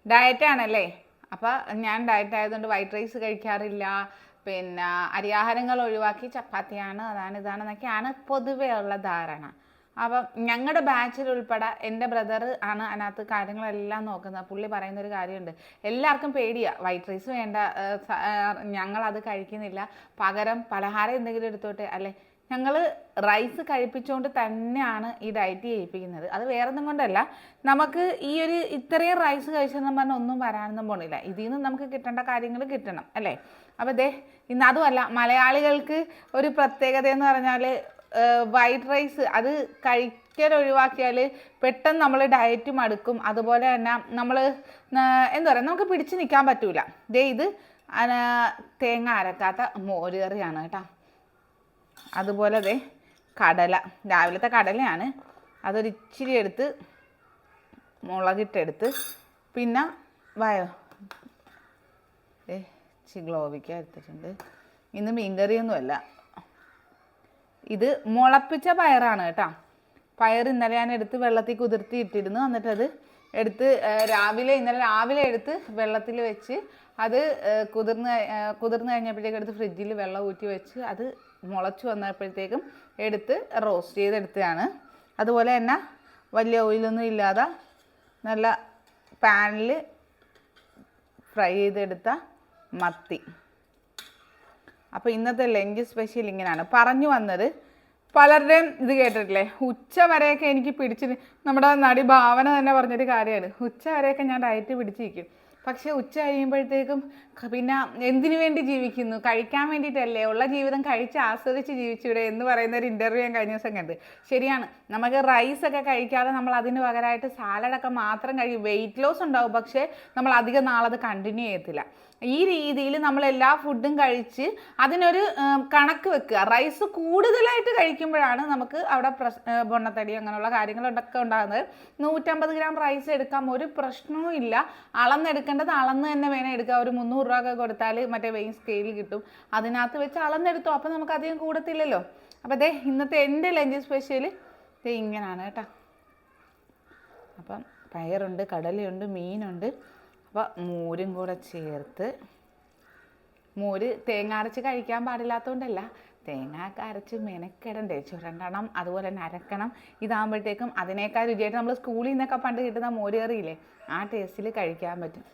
ഡയറ്റാണല്ലേ. അപ്പോൾ ഞാൻ ഡയറ്റ് ആയതുകൊണ്ട് വൈറ്റ് റൈസ് കഴിക്കാറില്ല, പിന്നെ അരിയാഹാരങ്ങൾ ഒഴിവാക്കി ചപ്പാത്തിയാണ്, അതാണ് ഇതാണെന്നൊക്കെയാണ് പൊതുവേ ഉള്ള ധാരണ. അപ്പം ഞങ്ങളുടെ ബാച്ചിൽ ഉൾപ്പെടെ എൻ്റെ ബ്രദർ ആണ് അതിനകത്ത് കാര്യങ്ങളെല്ലാം നോക്കുന്നത്. പുള്ളി പറയുന്നൊരു കാര്യമുണ്ട്, എല്ലാവർക്കും പേടിയാണ് വൈറ്റ് റൈസ് വേണ്ട, ഞങ്ങളത് കഴിക്കുന്നില്ല, പകരം പലഹാരം എന്തെങ്കിലും എടുത്തോട്ടെ, അല്ലേ ഞങ്ങൾ റൈസ് കഴിപ്പിച്ചുകൊണ്ട് തന്നെയാണ് ഈ ഡയറ്റ് ചെയ്യിപ്പിക്കുന്നത്. അത് വേറൊന്നും കൊണ്ടല്ല, നമുക്ക് ഈ ഒരു ഇത്രയും റൈസ് കഴിച്ചെന്നും പറഞ്ഞാൽ ഒന്നും വരാനൊന്നും പോണില്ല. ഇതിൽ നിന്ന് നമുക്ക് കിട്ടേണ്ട കാര്യങ്ങൾ കിട്ടണം, അല്ലേ. അപ്പോൾ ഇന്ന് അതുമല്ല, മലയാളികൾക്ക് ഒരു പ്രത്യേകത എന്ന് പറഞ്ഞാൽ വൈറ്റ് റൈസ് അത് കഴിക്കൽ ഒഴിവാക്കിയാൽ പെട്ടെന്ന് നമ്മൾ ഡയറ്റ് മടുക്കും. അതുപോലെ തന്നെ നമ്മൾ എന്താ പറയുക, നമുക്ക് പിടിച്ച് നിൽക്കാൻ പറ്റൂല. ഇത് തേങ്ങ അരക്കാത്ത മോര് കറിയാണ് കേട്ടോ. അതുപോലെ കടല, രാവിലത്തെ കടലയാണ്, അതൊരിച്ചിരി എടുത്ത് മുളകിട്ടെടുത്ത്, പിന്നെ ചിഗ്ലോവിക്ക എടുത്തിട്ടുണ്ട്. ഇന്ന് മീൻകറിയൊന്നുമല്ല, ഇത് മുളപ്പിച്ച പയറാണ് കേട്ടോ. പയർ ഇന്നലെ ഞാൻ എടുത്ത് വെള്ളത്തിൽ കുതിർത്തി ഇട്ടിരുന്നു. എന്നിട്ടത് എടുത്ത് ഇന്നലെ രാവിലെ എടുത്ത് വെള്ളത്തിൽ വെച്ച് അത് കുതിർന്ന് കഴിഞ്ഞപ്പോഴത്തേക്കും എടുത്ത് ഫ്രിഡ്ജിൽ വെള്ളം ഊറ്റി വെച്ച് അത് മുളച്ച് വന്നപ്പോഴത്തേക്കും എടുത്ത് റോസ്റ്റ് ചെയ്തെടുത്തതാണ്. അതുപോലെ തന്നെ വലിയ ഓയിലൊന്നും ഇല്ലാതെ നല്ല പാനിൽ ഫ്രൈ ചെയ്തെടുത്ത മത്തി. അപ്പോൾ ഇന്നത്തെ ലഞ്ച് സ്പെഷ്യൽ ഇങ്ങനെയാണ്. പറഞ്ഞു വന്നത്, പലരുടെയും ഇത് കേട്ടിട്ടില്ലേ, ഉച്ച വരെയൊക്കെ എനിക്ക് പിടിച്ച്, നമ്മുടെ നടി ഭാവന തന്നെ പറഞ്ഞൊരു കാര്യമാണ്, ഉച്ച വരെയൊക്കെ ഞാൻ ഡയറ്റ് പിടിച്ചിരിക്കും, പക്ഷേ ഉച്ച കഴിയുമ്പോഴത്തേക്കും പിന്നെ എന്തിനു വേണ്ടി ജീവിക്കുന്നു, കഴിക്കാൻ വേണ്ടിയിട്ടല്ലേ, ഉള്ള ജീവിതം കഴിച്ച് ആസ്വദിച്ച് ജീവിച്ചൂടെ എന്ന് പറയുന്ന ഒരു ഇൻ്റർവ്യൂ ഞാൻ കഴിഞ്ഞ ദിവസം കണ്ട്. ശരിയാണ്, നമുക്ക് റൈസൊക്കെ കഴിക്കാതെ നമ്മൾ അതിന് പകരമായിട്ട് സാലഡൊക്കെ മാത്രം കഴിക്കും, വെയിറ്റ് ലോസ് ഉണ്ടാവും, പക്ഷേ നമ്മൾ അധികം നാളത് കണ്ടിന്യൂ ചെയ്യത്തില്ല. ഈ രീതിയിൽ നമ്മൾ എല്ലാ ഫുഡും കഴിച്ച് അതിനൊരു കണക്ക് വെക്കുക. റൈസ് കൂടുതലായിട്ട് കഴിക്കുമ്പോഴാണ് നമുക്ക് അവിടെ പൊണ്ണത്തടി അങ്ങനെയുള്ള കാര്യങ്ങളൊക്കെ ഉണ്ടാകുന്നത്. 150 ഗ്രാം റൈസ് എടുക്കാം, ഒരു പ്രശ്നവും ഇല്ല. അളന്നെടുക്കേണ്ടത് അളന്ന് തന്നെ വേണം എടുക്കുക. ഒരു 300 രൂപ ഒക്കെ കൊടുത്താൽ മറ്റേ വെയിൻ സ്കെയിൽ കിട്ടും, അതിനകത്ത് വെച്ച് അളന്നെടുത്തോ, അപ്പോൾ നമുക്ക് അധികം കൂടത്തില്ലല്ലോ. അപ്പോൾ ഇന്നത്തെ എൻ്റെ ലഞ്ച് സ്പെഷ്യൽ ഇങ്ങനെയാണ് കേട്ടോ. അപ്പം പയറുണ്ട്, കടലയുണ്ട്, മീനുണ്ട്. അപ്പോൾ മോരും കൂടെ ചേർത്ത്, മോര് തേങ്ങ അരച്ച് കഴിക്കാൻ പാടില്ലാത്തതുകൊണ്ടല്ല, തേങ്ങ അരച്ച് മെനക്കെടണ്ടേ, ചുരണ്ടണം, അതുപോലെ തന്നെ അരക്കണം. ഇതാകുമ്പോഴത്തേക്കും അതിനേക്കാൾ രുചിയായിട്ട് നമ്മൾ സ്കൂളിൽ നിന്നൊക്കെ പണ്ട് കിട്ടുന്ന മോര് കറിയില്ലേ, ആ ടേസ്റ്റിൽ കഴിക്കാൻ പറ്റും.